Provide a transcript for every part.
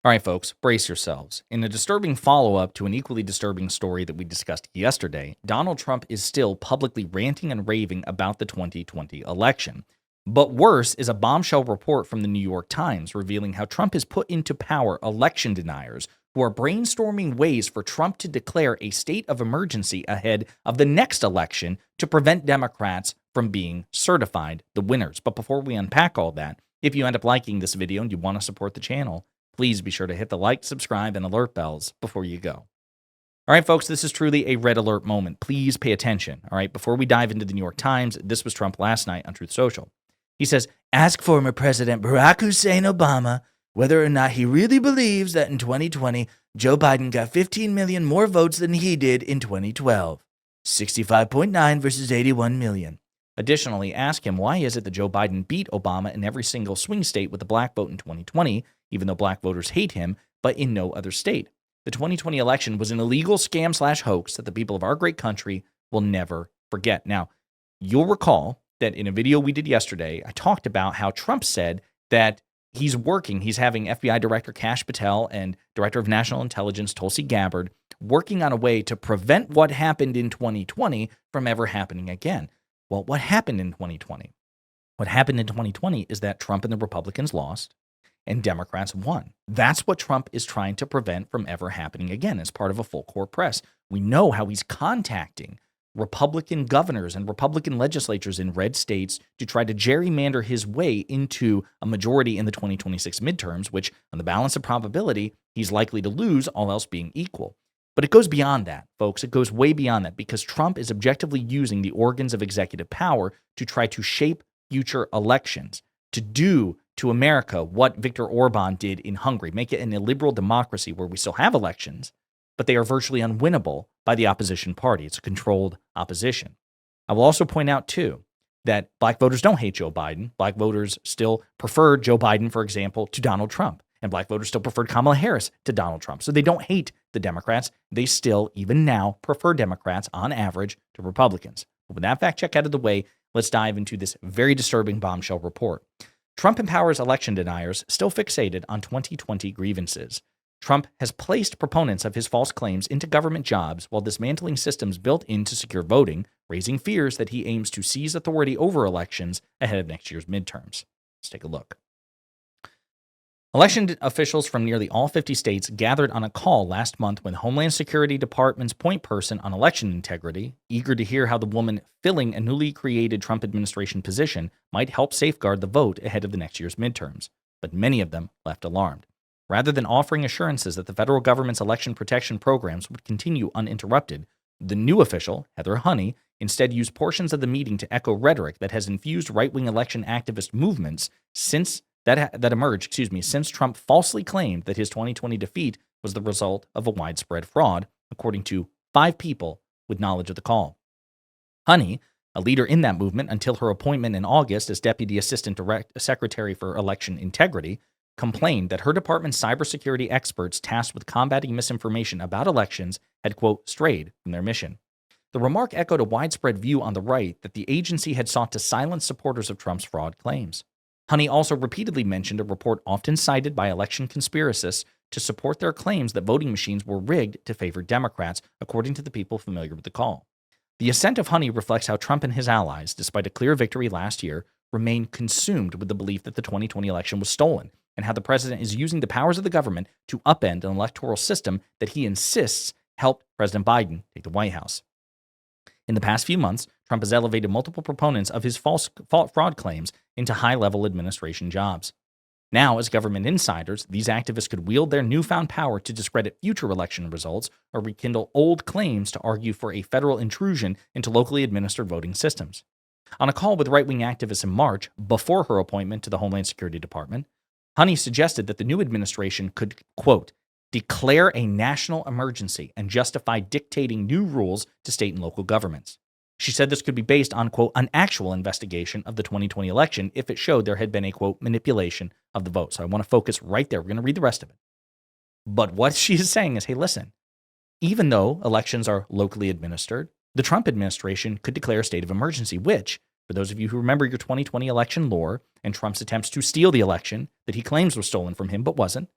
All right, folks, brace yourselves. In a disturbing follow up to an equally disturbing story that we discussed yesterday, Donald Trump is still publicly ranting and raving about the 2020 election. But worse is a bombshell report from the New York Times revealing how Trump has put into power election deniers who are brainstorming ways for Trump to declare a state of emergency ahead of the next election to prevent Democrats from being certified the winners. But before we unpack all that, if you end up liking this video and you want to support the channel, please be sure to hit the like, subscribe, and alert bells before you go. All right, folks, this is truly a red alert moment. Please pay attention. All right, before we dive into the New York Times, this was Trump last night on Truth Social. He says, ask former President Barack Hussein Obama whether or not he really believes that in 2020, Joe Biden got 15 million more votes than he did in 2012. 65.9 versus 81 million. Additionally, ask him why is it that Joe Biden beat Obama in every single swing state with the black vote in 2020, even though black voters hate him, but in no other state. The 2020 election was an illegal scam/hoax that the people of our great country will never forget. Now, you'll recall that in a video we did yesterday, I talked about how Trump said that he's having FBI Director Kash Patel and Director of National Intelligence Tulsi Gabbard working on a way to prevent what happened in 2020 from ever happening again. Well, what happened in 2020? What happened in 2020 is that Trump and the Republicans lost and Democrats won. That's what Trump is trying to prevent from ever happening again as part of a full court press. We know how he's contacting Republican governors and Republican legislatures in red states to try to gerrymander his way into a majority in the 2026 midterms, which on the balance of probability, he's likely to lose, all else being equal. But it goes beyond that, folks. It goes way beyond that because Trump is objectively using the organs of executive power to try to shape future elections, to do to America what Viktor Orban did in Hungary, make it an illiberal democracy where we still have elections, but they are virtually unwinnable by the opposition party. It's a controlled opposition. I will also point out, too, that black voters don't hate Joe Biden. Black voters still prefer Joe Biden, for example, to Donald Trump. And black voters still preferred Kamala Harris to Donald Trump. So they don't hate the Democrats. They still, even now, prefer Democrats on average to Republicans. But with that fact check out of the way, let's dive into this very disturbing bombshell report. Trump empowers election deniers still fixated on 2020 grievances. Trump has placed proponents of his false claims into government jobs while dismantling systems built in to secure voting, raising fears that he aims to seize authority over elections ahead of next year's midterms. Let's take a look. Election officials from nearly all 50 states gathered on a call last month when Homeland Security Department's point person on election integrity, eager to hear how the woman filling a newly created Trump administration position might help safeguard the vote ahead of the next year's midterms. But many of them left alarmed. Rather than offering assurances that the federal government's election protection programs would continue uninterrupted, the new official, Heather Honey, instead used portions of the meeting to echo rhetoric that has infused right-wing election activist movements since Trump falsely claimed that his 2020 defeat was the result of a widespread fraud, according to 5 people with knowledge of the call. Honey, a leader in that movement until her appointment in August as Deputy Assistant Secretary for Election Integrity, complained that her department's cybersecurity experts tasked with combating misinformation about elections had, quote, strayed from their mission. The remark echoed a widespread view on the right that the agency had sought to silence supporters of Trump's fraud claims. Honey also repeatedly mentioned a report often cited by election conspiracists to support their claims that voting machines were rigged to favor Democrats, according to the people familiar with the call. The assent of Honey reflects how Trump and his allies, despite a clear victory last year, remain consumed with the belief that the 2020 election was stolen, and how the president is using the powers of the government to upend an electoral system that he insists helped President Biden take the White House. In the past few months, Trump has elevated multiple proponents of his fraud claims into high-level administration jobs. Now, as government insiders, these activists could wield their newfound power to discredit future election results or rekindle old claims to argue for a federal intrusion into locally administered voting systems. On a call with right-wing activists in March, before her appointment to the Homeland Security Department, Honey suggested that the new administration could, quote, declare a national emergency and justify dictating new rules to state and local governments. She said this could be based on, quote, an actual investigation of the 2020 election if it showed there had been a, quote, manipulation of the vote. So I want to focus right there. We're going to read the rest of it. But what she is saying is, hey, listen, even though elections are locally administered, the Trump administration could declare a state of emergency, which, for those of you who remember your 2020 election lore and Trump's attempts to steal the election that he claims was stolen from him but wasn't,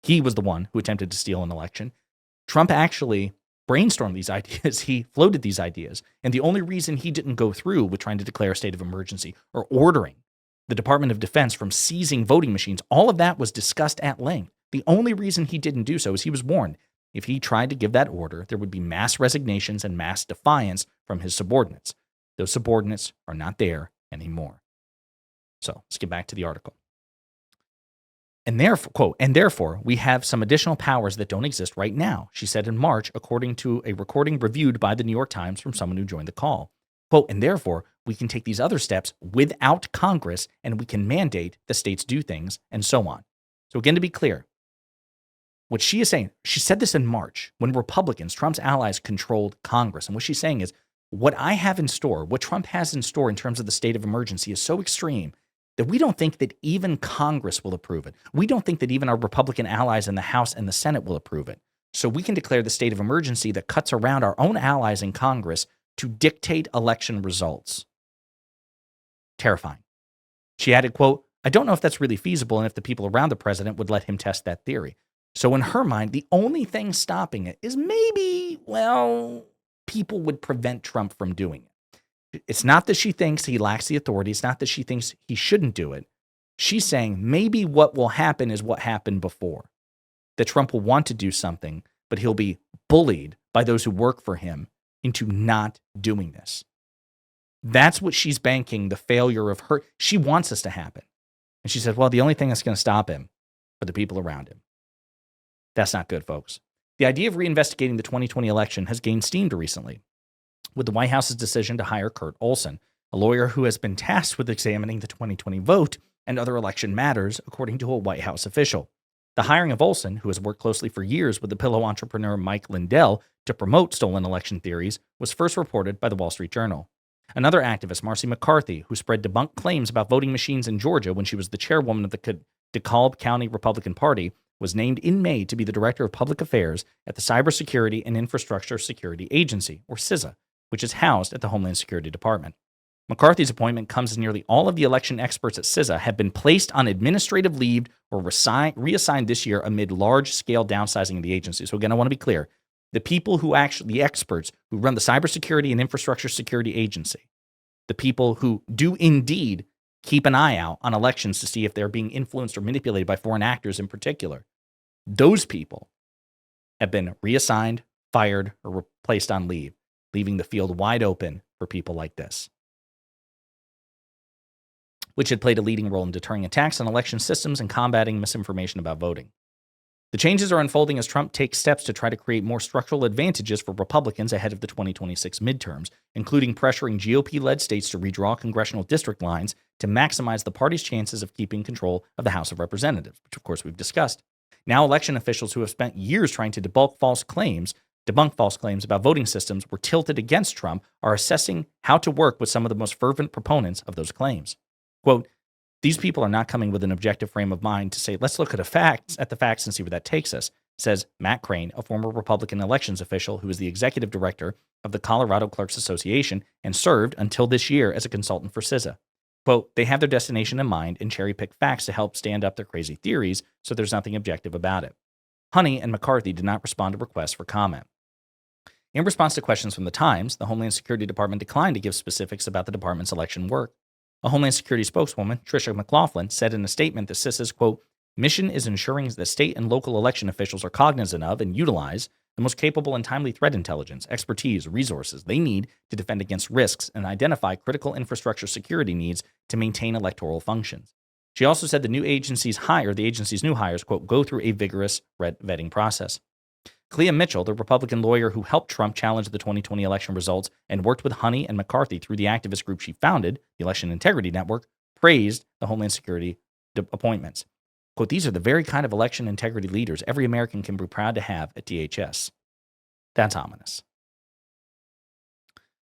He was the one who attempted to steal an election. Trump actually brainstormed these ideas. He floated these ideas. And the only reason he didn't go through with trying to declare a state of emergency or ordering the Department of Defense from seizing voting machines, all of that was discussed at length. The only reason he didn't do so is he was warned if he tried to give that order, there would be mass resignations and mass defiance from his subordinates. Those subordinates are not there anymore. So let's get back to the article. And therefore, quote, and therefore, we have some additional powers that don't exist right now, she said in March, according to a recording reviewed by the New York Times from someone who joined the call. Quote, and therefore, we can take these other steps without Congress, and we can mandate the states do things, and so on. So again, to be clear, what she is saying, she said this in March when Republicans, Trump's allies, controlled Congress. And what she's saying is, what I have in store, what Trump has in store in terms of the state of emergency is so extreme that we don't think that even Congress will approve it. We don't think that even our Republican allies in the House and the Senate will approve it. So we can declare the state of emergency that cuts around our own allies in Congress to dictate election results. Terrifying. She added, quote, I don't know if that's really feasible and if the people around the president would let him test that theory. So in her mind, the only thing stopping it is maybe, well, people would prevent Trump from doing it. It's not that she thinks he lacks the authority. It's not that she thinks he shouldn't do it. She's saying maybe what will happen is what happened before, that Trump will want to do something, but he'll be bullied by those who work for him into not doing this. That's what she's banking the failure of her. She wants this to happen. And she said, well, the only thing that's going to stop him are the people around him. That's not good, folks. The idea of reinvestigating the 2020 election has gained steam recently, with the White House's decision to hire Kurt Olson, a lawyer who has been tasked with examining the 2020 vote and other election matters, according to a White House official. The hiring of Olson, who has worked closely for years with the pillow entrepreneur Mike Lindell to promote stolen election theories, was first reported by the Wall Street Journal. Another activist, Marcy McCarthy, who spread debunked claims about voting machines in Georgia when she was the chairwoman of the DeKalb County Republican Party, was named in May to be the Director of Public Affairs at the Cybersecurity and Infrastructure Security Agency, or CISA, which is housed at the Homeland Security Department. McCarthy's appointment comes as nearly all of the election experts at CISA have been placed on administrative leave or reassigned this year amid large-scale downsizing of the agency. So again, I want to be clear. The people who the experts who run the Cybersecurity and Infrastructure Security Agency, the people who do indeed keep an eye out on elections to see if they're being influenced or manipulated by foreign actors in particular, those people have been reassigned, fired, or placed on leave, leaving the field wide open for people like this, which had played a leading role in deterring attacks on election systems and combating misinformation about voting. The changes are unfolding as Trump takes steps to try to create more structural advantages for Republicans ahead of the 2026 midterms, including pressuring GOP-led states to redraw congressional district lines to maximize the party's chances of keeping control of the House of Representatives, which of course we've discussed. Now election officials who have spent years trying to debunk false claims about voting systems were tilted against Trump are assessing how to work with some of the most fervent proponents of those claims. Quote, these people are not coming with an objective frame of mind to say, let's look at the facts and see where that takes us, says Matt Crane, a former Republican elections official who is the executive director of the Colorado Clerks Association and served until this year as a consultant for CISA. Quote, they have their destination in mind and cherry-pick facts to help stand up their crazy theories, so there's nothing objective about it. Honey and McCarthy did not respond to requests for comment. In response to questions from the Times, the Homeland Security Department declined to give specifics about the department's election work. A Homeland Security spokeswoman, Tricia McLaughlin, said in a statement that CISA's, quote, mission is ensuring that state and local election officials are cognizant of and utilize the most capable and timely threat intelligence, expertise, resources they need to defend against risks and identify critical infrastructure security needs to maintain electoral functions. She also said the agency's new hires, quote, go through a vigorous vetting process. Clea Mitchell, the Republican lawyer who helped Trump challenge the 2020 election results and worked with Honey and McCarthy through the activist group she founded, the Election Integrity Network, praised the Homeland Security appointments. Quote, these are the very kind of election integrity leaders every American can be proud to have at DHS. That's ominous.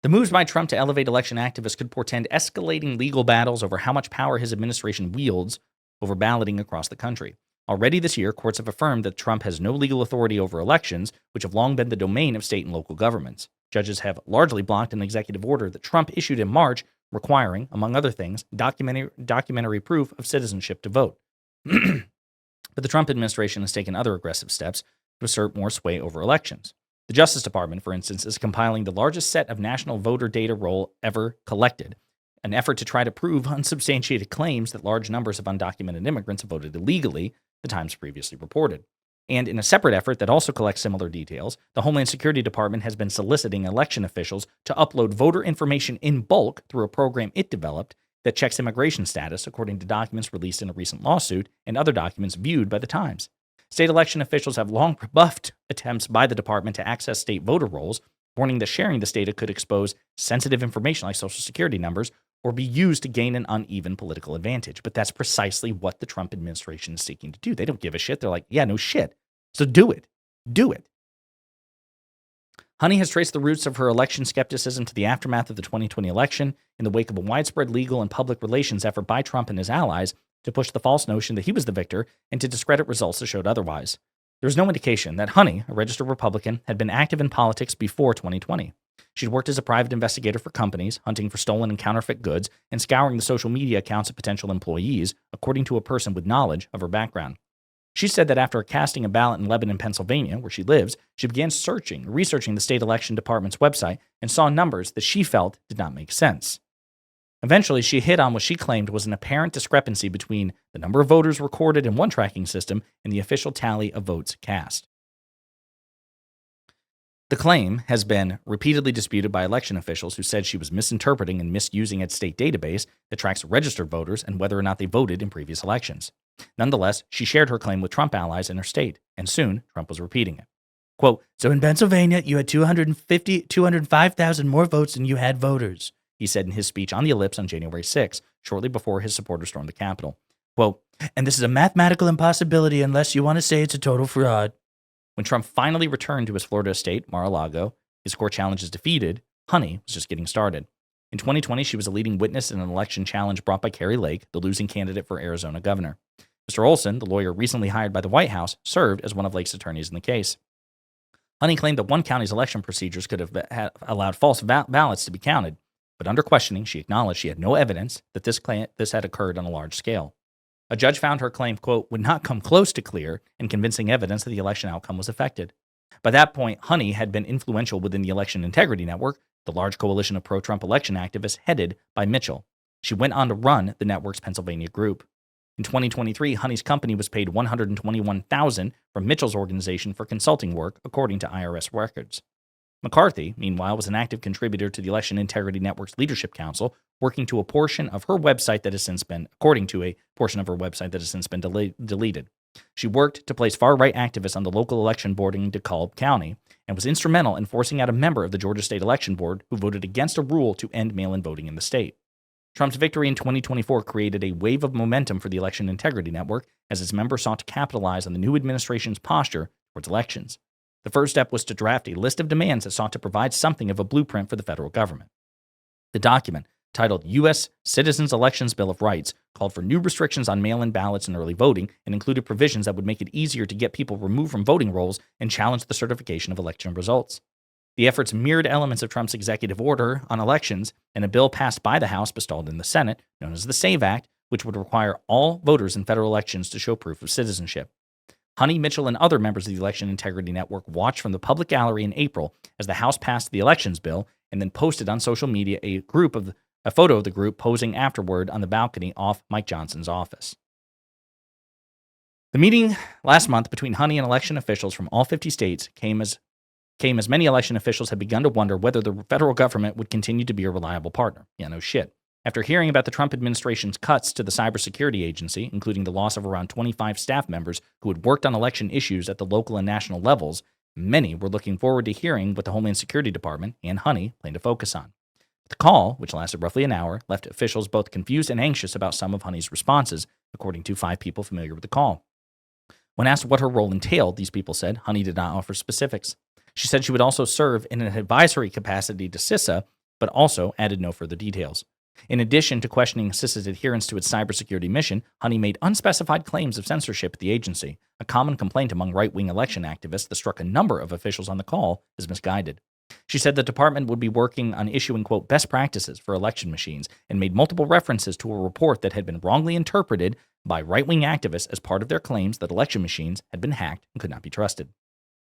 The moves by Trump to elevate election activists could portend escalating legal battles over how much power his administration wields over balloting across the country. Already this year, courts have affirmed that Trump has no legal authority over elections, which have long been the domain of state and local governments. Judges have largely blocked an executive order that Trump issued in March requiring, among other things, documentary proof of citizenship to vote. But the Trump administration has taken other aggressive steps to assert more sway over elections. The Justice Department, for instance, is compiling the largest set of national voter data roll ever collected, an effort to try to prove unsubstantiated claims that large numbers of undocumented immigrants have voted illegally, the Times previously reported. And in a separate effort that also collects similar details, the Homeland Security Department has been soliciting election officials to upload voter information in bulk through a program it developed that checks immigration status, according to documents released in a recent lawsuit and other documents viewed by the Times. State election officials have long rebuffed attempts by the department to access state voter rolls, warning that sharing this data could expose sensitive information like Social Security numbers or be used to gain an uneven political advantage. But that's precisely what the Trump administration is seeking to do. They don't give a shit. They're like, yeah, no shit. So do it. Do it. Honey has traced the roots of her election skepticism to the aftermath of the 2020 election in the wake of a widespread legal and public relations effort by Trump and his allies to push the false notion that he was the victor and to discredit results that showed otherwise. There was no indication that Honey, a registered Republican, had been active in politics before 2020. She'd worked as a private investigator for companies, hunting for stolen and counterfeit goods, and scouring the social media accounts of potential employees, according to a person with knowledge of her background. She said that after casting a ballot in Lebanon, Pennsylvania, where she lives, she began researching the state election department's website and saw numbers that she felt did not make sense. Eventually, she hit on what she claimed was an apparent discrepancy between the number of voters recorded in one tracking system and the official tally of votes cast. The claim has been repeatedly disputed by election officials who said she was misinterpreting and misusing its state database that tracks registered voters and whether or not they voted in previous elections. Nonetheless, she shared her claim with Trump allies in her state, and soon Trump was repeating it. Quote, "So in Pennsylvania, you had 205,000 more votes than you had voters," he said in his speech on the Ellipse on January 6, shortly before his supporters stormed the Capitol. Quote, "And this is a mathematical impossibility unless you want to say it's a total fraud." When Trump finally returned to his Florida estate, Mar-a-Lago, his core challenges defeated, Honey was just getting started. In 2020, she was a leading witness in an election challenge brought by Kari Lake, the losing candidate for Arizona governor. Mr. Olson, the lawyer recently hired by the White House, served as one of Lake's attorneys in the case. Honey claimed that one county's election procedures could have allowed false ballots to be counted, but under questioning, she acknowledged she had no evidence that this had occurred on a large scale. A judge found her claim, quote, would not come close to clear and convincing evidence that the election outcome was affected. By that point, Honey had been influential within the Election Integrity Network, the large coalition of pro-Trump election activists headed by Mitchell. She went on to run the network's Pennsylvania group. In 2023, Honey's company was paid $121,000 from Mitchell's organization for consulting work, according to IRS records. McCarthy, meanwhile, was an active contributor to the Election Integrity Network's Leadership Council, working to a portion of her website that has since been, deleted. She worked to place far-right activists on the local election board in DeKalb County and was instrumental in forcing out a member of the Georgia State Election Board who voted against a rule to end mail-in voting in the state. Trump's victory in 2024 created a wave of momentum for the Election Integrity Network as its members sought to capitalize on the new administration's posture towards elections. The first step was to draft a list of demands that sought to provide something of a blueprint for the federal government. The document, titled U.S. Citizens Elections Bill of Rights, called for new restrictions on mail-in ballots and early voting and included provisions that would make it easier to get people removed from voting rolls and challenge the certification of election results. The efforts mirrored elements of Trump's executive order on elections and a bill passed by the House but stalled in the Senate, known as the SAVE Act, which would require all voters in federal elections to show proof of citizenship. Honey, Mitchell, and other members of the Election Integrity Network watched from the public gallery in April as the House passed the elections bill and then posted on social media a photo of the group posing afterward on the balcony off Mike Johnson's office. The meeting last month between Honey and election officials from all 50 states came as many election officials had begun to wonder whether the federal government would continue to be a reliable partner. Yeah, no shit. After hearing about the Trump administration's cuts to the cybersecurity agency, including the loss of around 25 staff members who had worked on election issues at the local and national levels, many were looking forward to hearing what the Homeland Security Department and Honey plan to focus on. The call, which lasted roughly an hour, left officials both confused and anxious about some of Honey's responses, according to 5 people familiar with the call. When asked what her role entailed, these people said Honey did not offer specifics. She said she would also serve in an advisory capacity to CISA, but also added no further details. In addition to questioning CISA's adherence to its cybersecurity mission, Honey made unspecified claims of censorship at the agency, a common complaint among right-wing election activists that struck a number of officials on the call as misguided. She said the department would be working on issuing, quote, best practices for election machines and made multiple references to a report that had been wrongly interpreted by right-wing activists as part of their claims that election machines had been hacked and could not be trusted.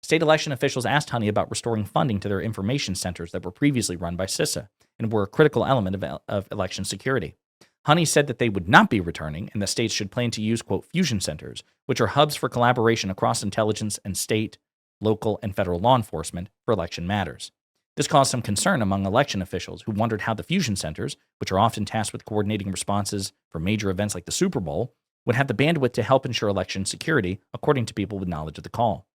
State election officials asked Honey about restoring funding to their information centers that were previously run by CISA and were a critical element of election security. Honey said that they would not be returning and that states should plan to use, quote, fusion centers, which are hubs for collaboration across intelligence and state, local, and federal law enforcement for election matters. This caused some concern among election officials who wondered how the fusion centers, which are often tasked with coordinating responses for major events like the Super Bowl, would have the bandwidth to help ensure election security, according to people with knowledge of the call.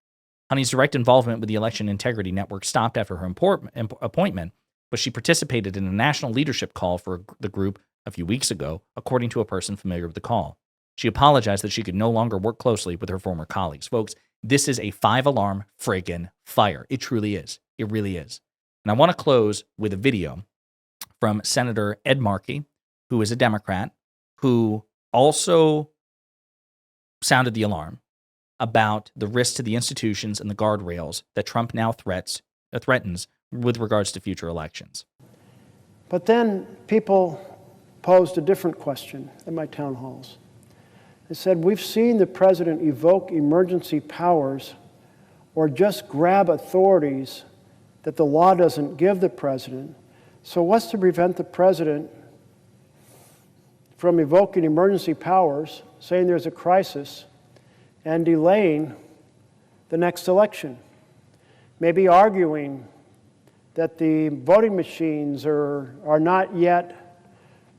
Honey's direct involvement with the Election Integrity Network stopped after her appointment, but she participated in a national leadership call for the group a few weeks ago, according to a person familiar with the call. She apologized that she could no longer work closely with her former colleagues. Folks, this is a 5-alarm friggin' fire. It truly is. It really is. And I want to close with a video from Senator Ed Markey, who is a Democrat, who also sounded the alarm about the risk to the institutions and the guardrails that Trump now threatens with regards to future elections. But then people posed a different question in my town halls. They said, we've seen the president evoke emergency powers or just grab authorities that the law doesn't give the president. So what's to prevent the president from evoking emergency powers, saying there's a crisis, and delaying the next election? Maybe arguing that the voting machines are not yet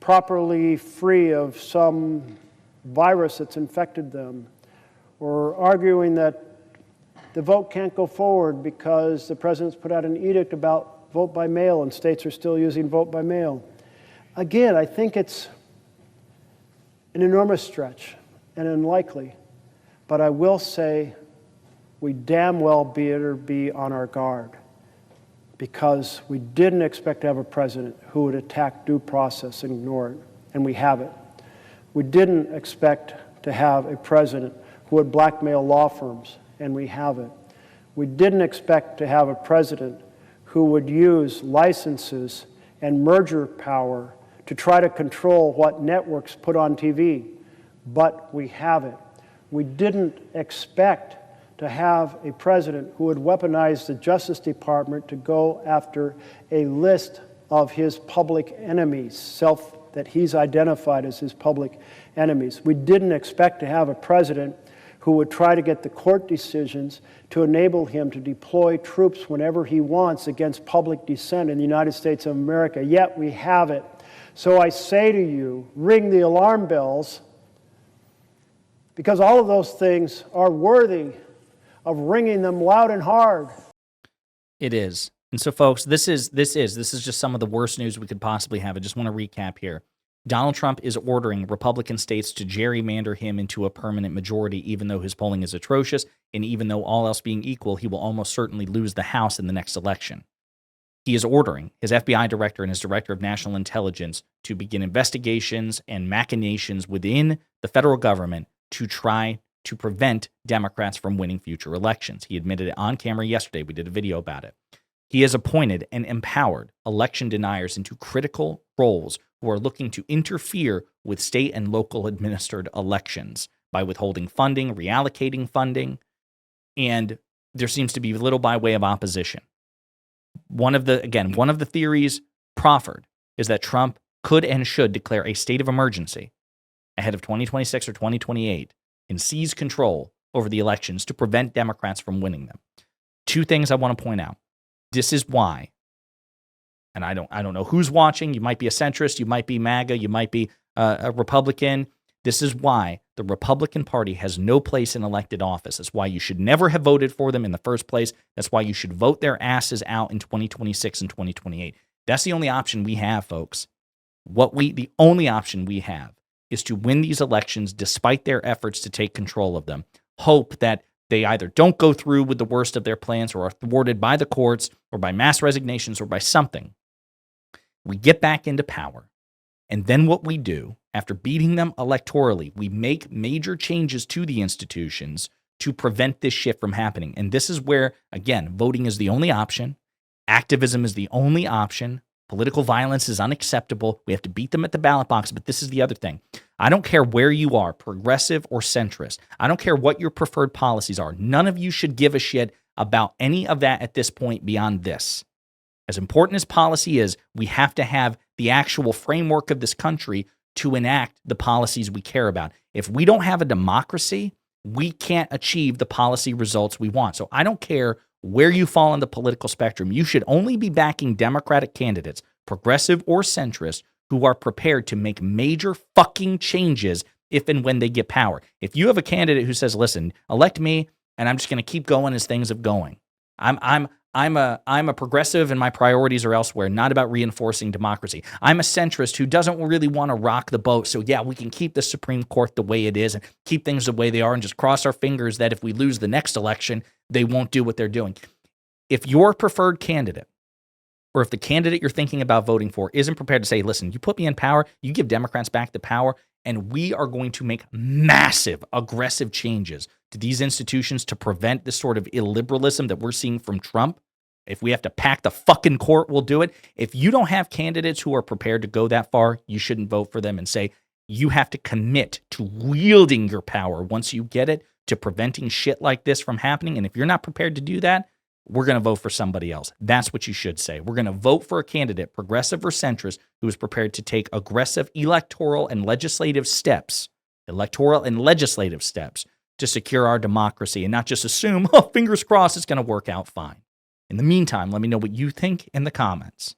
properly free of some virus that's infected them, or arguing that the vote can't go forward because the president's put out an edict about vote by mail and states are still using vote by mail. Again, I think it's an enormous stretch and unlikely, but I will say we damn well better be on our guard, because we didn't expect to have a president who would attack due process and ignore it, and we have it. We didn't expect to have a president who would blackmail law firms, and we have it. We didn't expect to have a president who would use licenses and merger power to try to control what networks put on TV, but we have it. We didn't expect to have a president who would weaponize the Justice Department to go after a list of his public enemies, that he's identified as his public enemies. We didn't expect to have a president who would try to get the court decisions to enable him to deploy troops whenever he wants against public dissent in the United States of America. Yet we have it. So I say to you, ring the alarm bells, because all of those things are worthy of ringing them loud and hard. It is. And so, folks, this is just some of the worst news we could possibly have. I just want to recap here. Donald Trump is ordering Republican states to gerrymander him into a permanent majority, even though his polling is atrocious, and even though all else being equal, he will almost certainly lose the House in the next election. He is ordering his FBI director and his director of national intelligence to begin investigations and machinations within the federal government to try to prevent Democrats from winning future elections. He admitted it on camera yesterday. We did a video about it. He has appointed and empowered election deniers into critical roles who are looking to interfere with state and local administered elections by withholding funding, reallocating funding, and there seems to be little by way of opposition. One of the theories proffered is that Trump could and should declare a state of emergency ahead of 2026 or 2028 and seize control over the elections to prevent Democrats from winning them. Two things I want to point out. This is why, and I don't know who's watching. You might be a centrist, you might be MAGA, you might be a Republican. This is why the Republican Party has no place in elected office. That's why you should never have voted for them in the first place. That's why you should vote their asses out in 2026 and 2028. That's the only option we have, folks. The only option we have is to win these elections despite their efforts to take control of them. Hope that they either don't go through with the worst of their plans or are thwarted by the courts or by mass resignations or by something. We get back into power. And then what we do, after beating them electorally, we make major changes to the institutions to prevent this shift from happening. And this is where, again, voting is the only option. Activism is the only option. Political violence is unacceptable. We have to beat them at the ballot box. But this is the other thing. I don't care where you are, progressive or centrist. I don't care what your preferred policies are. None of you should give a shit about any of that at this point beyond this. As important as policy is, we have to have the actual framework of this country to enact the policies we care about. If we don't have a democracy, we can't achieve the policy results we want. So I don't care where you fall on the political spectrum. You should only be backing Democratic candidates, progressive or centrist, who are prepared to make major fucking changes if and when they get power. If you have a candidate who says, listen, elect me and I'm just going to keep going as things are going. I'm a progressive and my priorities are elsewhere, not about reinforcing democracy. I'm a centrist who doesn't really want to rock the boat. So yeah, we can keep the Supreme Court the way it is and keep things the way they are and just cross our fingers that if we lose the next election, they won't do what they're doing. If your preferred candidate, or if the candidate you're thinking about voting for isn't prepared to say, listen, you put me in power, you give Democrats back the power, and we are going to make massive, aggressive changes to these institutions to prevent this sort of illiberalism that we're seeing from Trump. If we have to pack the fucking court, we'll do it. If you don't have candidates who are prepared to go that far, you shouldn't vote for them and say, you have to commit to wielding your power once you get it to preventing shit like this from happening. And if you're not prepared to do that, we're going to vote for somebody else. That's what you should say. We're going to vote for a candidate, progressive or centrist, who is prepared to take aggressive electoral and legislative steps to secure our democracy and not just assume, oh, fingers crossed, it's going to work out fine. In the meantime, let me know what you think in the comments.